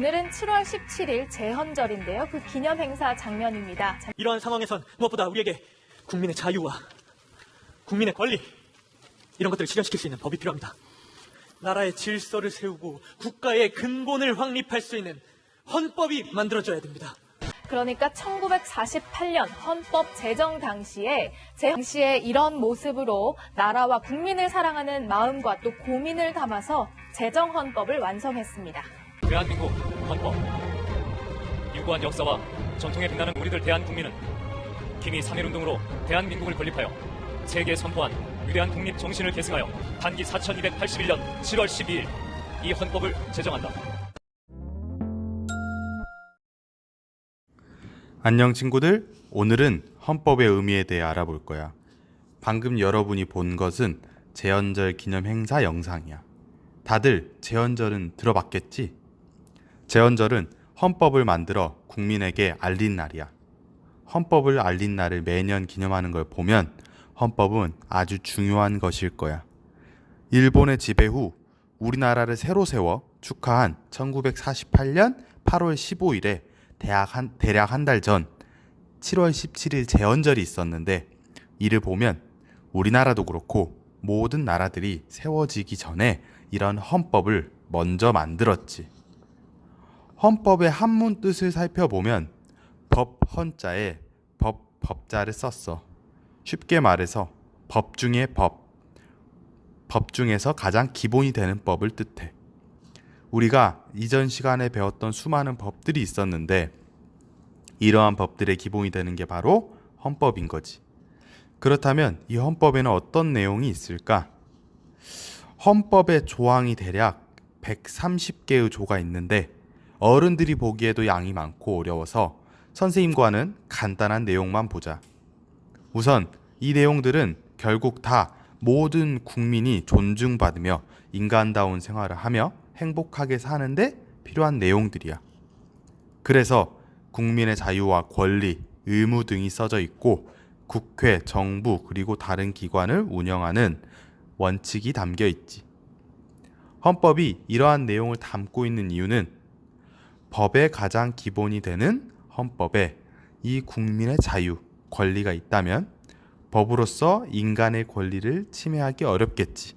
오늘은 7월 17일 제헌절인데요. 그 기념 행사 장면입니다. 이러한 상황에선 무엇보다 우리에게 국민의 자유와 국민의 권리 이런 것들을 실현시킬 수 있는 법이 필요합니다. 나라의 질서를 세우고 국가의 근본을 확립할 수 있는 헌법이 만들어져야 됩니다. 그러니까 1948년 헌법 제정 당시에 이런 모습으로 나라와 국민을 사랑하는 마음과 또 고민을 담아서 제정 헌법을 완성했습니다. 대한민국 헌법. 유구한 역사와 전통에 빛나는 우리들 대한국민은 김이 3.1운동으로 대한민국을 건립하여 세계에 선포한 위대한 독립 정신을 계승하여 단기 4281년 7월 12일 이 헌법을 제정한다. 안녕 친구들, 오늘은 헌법의 의미에 대해 알아볼 거야. 방금 여러분이 본 것은 제헌절 기념 행사 영상이야. 다들 제헌절은 들어봤겠지? 제헌절은 헌법을 만들어 국민에게 알린 날이야. 헌법을 알린 날을 매년 기념하는 걸 보면 헌법은 아주 중요한 것일 거야. 일본의 지배 후 우리나라를 새로 세워 축하한 1948년 8월 15일에 대략 한 달 전 7월 17일 제헌절이 있었는데, 이를 보면 우리나라도 그렇고 모든 나라들이 세워지기 전에 이런 헌법을 먼저 만들었지. 헌법의 한문 뜻을 살펴보면 법 헌자에 법자를 썼어. 쉽게 말해서 법 중에 법 중에서 가장 기본이 되는 법을 뜻해. 우리가 이전 시간에 배웠던 수많은 법들이 있었는데 이러한 법들의 기본이 되는 게 바로 헌법인 거지. 그렇다면 이 헌법에는 어떤 내용이 있을까? 헌법의 조항이 대략 130개의 조가 있는데 어른들이 보기에도 양이 많고 어려워서 선생님과는 간단한 내용만 보자. 우선 이 내용들은 결국 다 모든 국민이 존중받으며 인간다운 생활을 하며 행복하게 사는데 필요한 내용들이야. 그래서 국민의 자유와 권리, 의무 등이 써져 있고 국회, 정부 그리고 다른 기관을 운영하는 원칙이 담겨 있지. 헌법이 이러한 내용을 담고 있는 이유는 법의 가장 기본이 되는 헌법에 이 국민의 자유, 권리가 있다면 법으로서 인간의 권리를 침해하기 어렵겠지.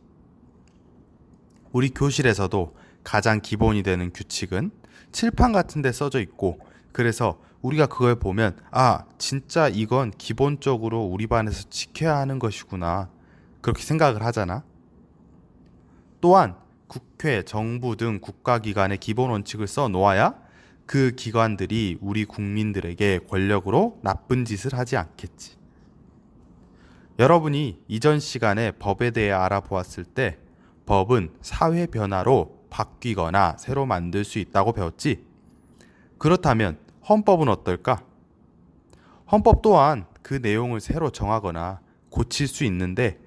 우리 교실에서도 가장 기본이 되는 규칙은 칠판 같은 데 써져 있고, 그래서 우리가 그걸 보면 진짜 이건 기본적으로 우리 반에서 지켜야 하는 것이구나, 그렇게 생각을 하잖아. 또한 국회, 정부 등 국가기관의 기본 원칙을 써 놓아야 그 기관들이 우리 국민들에게 권력으로 나쁜 짓을 하지 않겠지. 여러분이 이전 시간에 법에 대해 알아보았을 때 법은 사회 변화로 바뀌거나 새로 만들 수 있다고 배웠지? 그렇다면 헌법은 어떨까? 헌법 또한 그 내용을 새로 정하거나 고칠 수 있는데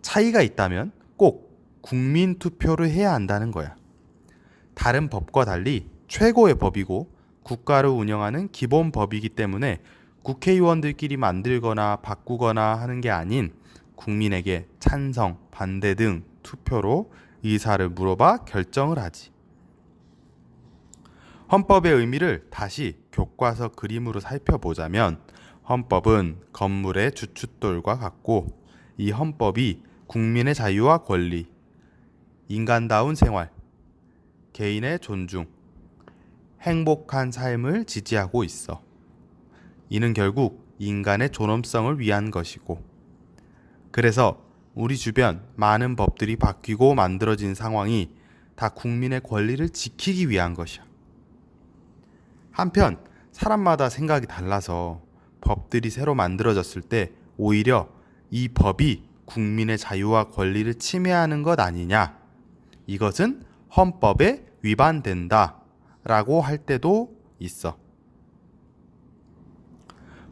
차이가 있다면 꼭 국민 투표를 해야 한다는 거야. 다른 법과 달리 최고의 법이고 국가를 운영하는 기본 법이기 때문에 국회의원들끼리 만들거나 바꾸거나 하는 게 아닌 국민에게 찬성, 반대 등 투표로 의사를 물어봐 결정을 하지. 헌법의 의미를 다시 교과서 그림으로 살펴보자면 헌법은 건물의 주춧돌과 같고, 이 헌법이 국민의 자유와 권리, 인간다운 생활, 개인의 존중, 행복한 삶을 지지하고 있어. 이는 결국 인간의 존엄성을 위한 것이고, 그래서 우리 주변 많은 법들이 바뀌고 만들어진 상황이 다 국민의 권리를 지키기 위한 것이야. 한편 사람마다 생각이 달라서 법들이 새로 만들어졌을 때 오히려 이 법이 국민의 자유와 권리를 침해하는 것 아니냐, 이것은 헌법에 위반된다 라고 할 때도 있어.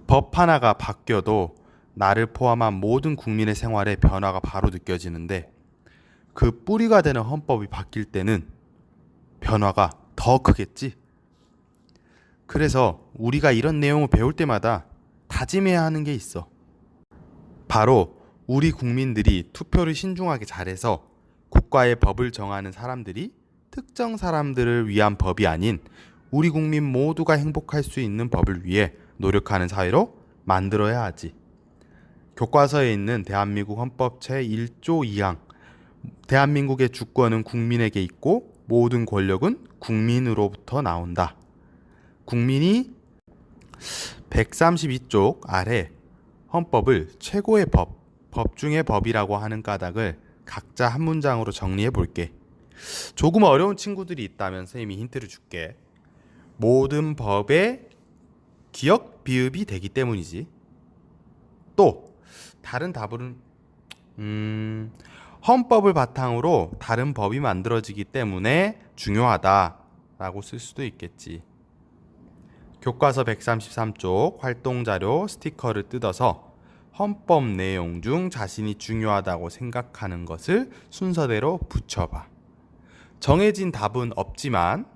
법 하나가 바뀌어도 나를 포함한 모든 국민의 생활에 변화가 바로 느껴지는데, 그 뿌리가 되는 헌법이 바뀔 때는 변화가 더 크겠지. 그래서 우리가 이런 내용을 배울 때마다 다짐해야 하는 게 있어. 바로 우리 국민들이 투표를 신중하게 잘해서 국가의 법을 정하는 사람들이 특정 사람들을 위한 법이 아닌 우리 국민 모두가 행복할 수 있는 법을 위해 노력하는 사회로 만들어야 하지. 교과서에 있는 대한민국 헌법 제1조 2항 대한민국의 주권은 국민에게 있고 모든 권력은 국민으로부터 나온다. 국민이 132쪽 아래 헌법을 최고의 법 중의 법이라고 하는 까닭을 각자 한 문장으로 정리해 볼게. 조금 어려운 친구들이 있다면 선생님이 힌트를 줄게. 모든 법의 기역 비읍이 되기 때문이지. 또 다른 답은 헌법을 바탕으로 다른 법이 만들어지기 때문에 중요하다라고 쓸 수도 있겠지. 교과서 133쪽 활동자료 스티커를 뜯어서 헌법 내용 중 자신이 중요하다고 생각하는 것을 순서대로 붙여봐. 정해진 답은 없지만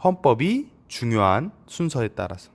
헌법이 중요한 순서에 따라서